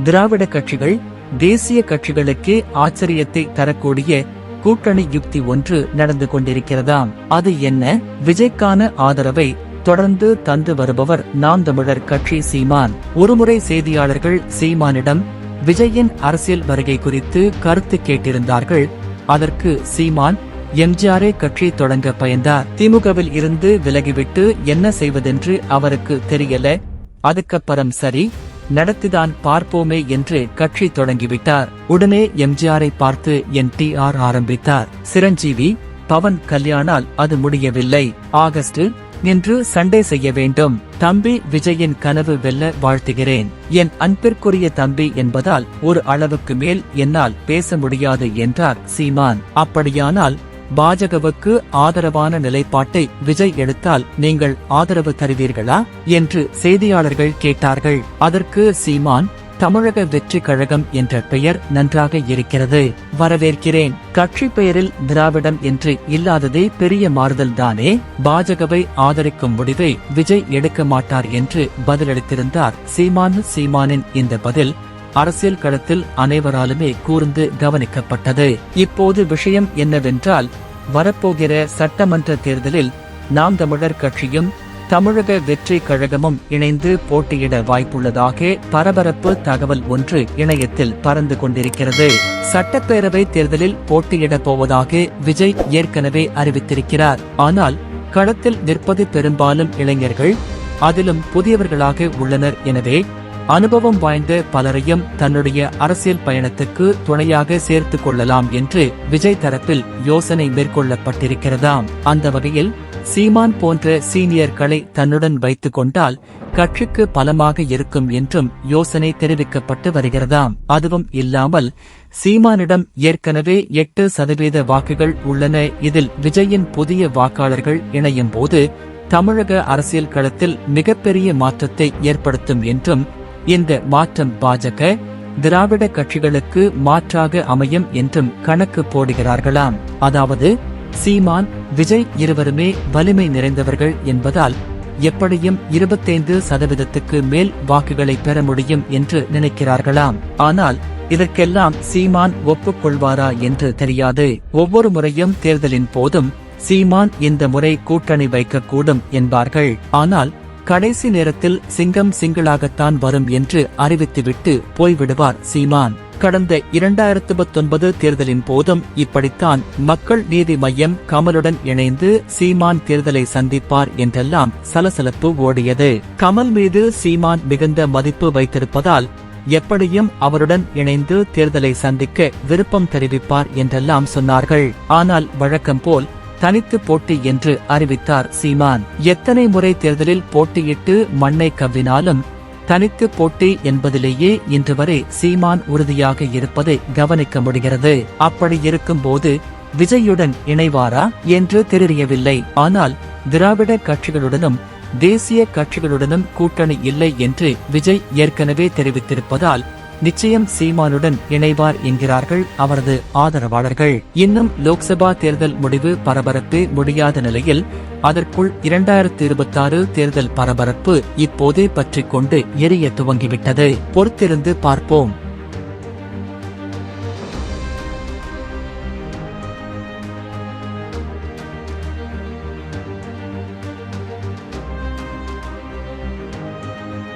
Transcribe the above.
திராவிட கட்சிகள் தேசிய கட்சிகளுக்கு ஆச்சரியத்தை தரக்கூடிய கூட்டணி யுக்தி ஒன்று நடந்து கொண்டிருக்கிறதாம். அது என்ன? விஜய்க்கான ஆதரவை தொடர்ந்து தந்து வருபவர் நாம் தமிழர் கட்சி சீமான். ஒருமுறை செய்தியாளர்கள் சீமானிடம் விஜயின் அரசியல் வருகை குறித்து கருத்து கேட்டிருந்தார்கள். அதற்கு சீமான், எம்ஜிஆரே கட்சி தொடங்க பயந்தார், திமுகவில் இருந்து விலகிவிட்டு என்ன செய்வதென்று அவருக்கு தெரியல, அதுக்கப்புறம் சரி நடத்திதான் பார்ப்போமே என்று கட்சி தொடங்கிவிட்டார். உடனே எம்ஜிஆரை பார்த்து NTR ஆரம்பித்தார். சிரஞ்சீவி, பவன் கல்யாணால் அது முடியவில்லை. ஆகஸ்ட் என்று சண்டை செய்ய வேண்டும். தம்பி விஜயின் கனவு வெல்ல வாழ்த்துகிறேன். என் அன்பிற்குரிய தம்பி என்பதால் ஒரு அளவுக்கு மேல் என்னால் பேச முடியாது என்றார் சீமான். அப்படியானால் பாஜகவுக்கு ஆதரவான நிலைப்பாட்டை விஜய் எடுத்தால் நீங்கள் ஆதரவு தருவீர்களா என்று செய்தியாளர்கள் கேட்டார்கள். அதற்கு சீமான், தமிழக வெற்றி கழகம் என்ற பெயர் நன்றாக இருக்கிறது, வரவேற்கிறேன். கட்சி பெயரில் திராவிடம் என்று இல்லாததே பெரிய மாறுதல் தானே. பாஜகவை ஆதரிக்கும் முடிவை விஜய் எடுக்க மாட்டார் என்று பதிலளித்திருந்தார் சீமான். சீமானின் இந்த பதில் அரசியல் களத்தில் அனைவராலுமே கூர்ந்து கவனிக்கப்பட்டது. இப்போது விஷயம் என்னவென்றால், வரப்போகிற சட்டமன்ற தேர்தலில் நாம் தமிழர் கட்சியும் தமிழக வெற்றி கழகமும் இணைந்து போட்டியிட வாய்ப்புள்ளதாக பரபரப்பு தகவல் ஒன்று இணையத்தில் பறந்து கொண்டிருக்கிறது. சட்டப்பேரவை தேர்தலில் போட்டியிடப் போவதாக விஜய் ஏற்கனவே அறிவித்திருக்கிறார். ஆனால் களத்தில் நிற்பது பெரும்பாலும் இளைஞர்கள், அதிலும் புதியவர்களாக உள்ளனர். எனவே அனுபவம் வாய்ந்த பலரையும் தன்னுடைய அரசியல் பயணத்துக்கு துணையாக சேர்த்துக் கொள்ளலாம் என்று விஜய் தரப்பில் யோசனை மேற்கொள்ளப்பட்டிருக்கிறதாம். அந்த வகையில் சீமான் போன்ற சீனியர்களை தன்னுடன் வைத்துக் கொண்டால் கட்சிக்கு பலமாக இருக்கும் என்றும் யோசனை தெரிவிக்கப்பட்டு வருகிறதாம். அதுவும் இல்லாமல் சீமானிடம் ஏற்கனவே 8% வாக்குகள் உள்ளன. இதில் விஜயின் புதிய வாக்காளர்கள் இணையும் போது தமிழக அரசியல் களத்தில் மிகப்பெரிய மாற்றத்தை ஏற்படுத்தும் என்றும், இந்த மாற்றம் பாஜக திராவிட கட்சிகளுக்கு மாற்றாக அமையும் என்றும் கணக்கு போடுகிறார்களாம். அதாவது சீமான் விஜய் இருவருமே வலிமை நிறைந்தவர்கள் என்பதால் எப்படியும் 25%க்கு மேல் வாக்குகளை பெற முடியும் என்று நினைக்கிறார்களாம். ஆனால் இதற்கெல்லாம் சீமான் ஒப்புக்கொள்வாரா என்று தெரியாது. ஒவ்வொரு முறையும் தேர்தலின் போதும் சீமான் இந்த முறை கூட்டணி வைக்கக்கூடும் என்பார்கள். ஆனால் கடைசி நேரத்தில் சிங்கம் சிங்களாகத்தான் வரும் என்று அறிவித்துவிட்டு போய்விடுவார் சீமான். கடந்த 2019 தேர்தலின் போதும் இப்படித்தான் மக்கள் நீதி மய்யம் கமலுடன் இணைந்து சீமான் தேர்தலை சந்திப்பார் என்றெல்லாம் சலசலப்பு ஓடியது. கமல் மீது சீமான் மிகுந்த மதிப்பு வைத்திருப்பதால் எப்படியும் அவருடன் இணைந்து தேர்தலை சந்திக்க விருப்பம் தெரிவிப்பார் என்றெல்லாம் சொன்னார்கள். ஆனால் வழக்கம் போல் தனித்து போட்டி என்று அறிவித்தார் சீமான். எத்தனை முறை தேர்தலில் போட்டியிட்டு மண்ணை கவ்வினாலும் தனித்து போட்டி என்பதிலேயே இன்று வரை சீமான் உறுதியாக இருப்பதை கவனிக்க முடிகிறது. அப்படி இருக்கும்போது விஜயுடன் இணைவாரா என்று தெரியவில்லை. ஆனால் திராவிட கட்சிகளுடனும் தேசிய கட்சிகளுடனும் கூட்டணி இல்லை என்று விஜய் ஏற்கனவே தெரிவித்திருப்பதால் நிச்சயம் சீமானுடன் இணைவார் என்கிறார்கள் அவரது ஆதரவாளர்கள். இன்னும் லோக்சபா தேர்தல் முடிவு பரபரப்பு முடியாத நிலையில் அதற்குள் 2026 தேர்தல் பரபரப்பு இப்போதே பற்றிக் கொண்டு எரிய துவங்கிவிட்டது. பொறுத்திருந்து பார்ப்போம்.